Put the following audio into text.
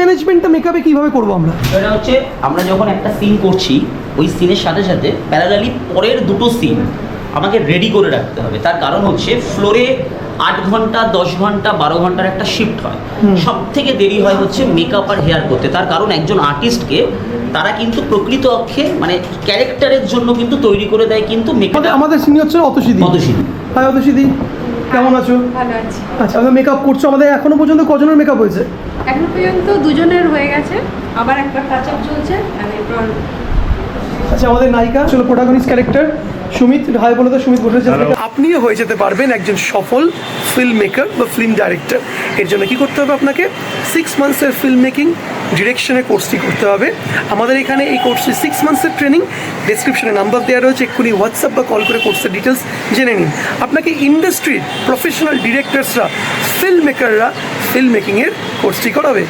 ম্যানেজমেন্টটা মেকআপে কীভাবে করবো আমরা? এটা হচ্ছে আমরা যখন একটা সিন করছি ওই সিনের সাথে সাথে প্যারালালি পরের দুটো সিন আমাকে রেডি করে রাখতে হবে। তার কারণ হচ্ছে ফ্লোরে 8 ঘন্টা 10 ঘন্টা 12 ঘন্টার একটা শিফট হয়। সব থেকে দেরি হয় হচ্ছে মেকআপ আর হেয়ার করতে। তার কারণ একজন আর্টিস্টকে তারা কিন্তু প্রকৃত অক্ষে মানে ক্যারেক্টারের জন্য কিন্তু তৈরি করে দেয় কিন্তু মেকআপ। আমাদের সিনিয়র হচ্ছে অতসীদি। হাই অতসীদি, কেমন আছো? ভালো আছি। আচ্ছা, আমরা মেকআপ করছো, আমাদের এখনো পর্যন্ত কজনের মেকআপ হয়েছে? এখনো পর্যন্ত 2 জনের হয়ে গেছে, আবার একটা টাচ আপ চলছে আর এরপর। আচ্ছা, আমাদের নায়িকা চলো প্রোটাগনিস্ট ক্যারেক্টার সুমিত, হাই বলে তো সুমিত বসে। আপনিও হয়ে যেতে পারবেন একজন সফল ফিল্ম মেকার বা ফিল্ম ডাইরেক্টর। এর জন্য কী করতে হবে আপনাকে? 6 মান্থসের ফিল্ম মেকিং ডিরেকশনের কোর্সটি করতে হবে। আমাদের এখানে এই কোর্সটি 6 মান্থসের ট্রেনিং। ডেসক্রিপশনে নাম্বার দেওয়া রয়েছে, এক্ষুনি হোয়াটসঅ্যাপ বা কল করে কোর্সের ডিটেলস জেনে নিন। আপনাকে ইন্ডাস্ট্রির প্রফেশনাল ডিরেক্টরসরা, ফিল্ম মেকাররা ফিল্ম মেকিংয়ের কোর্সটি করাবে।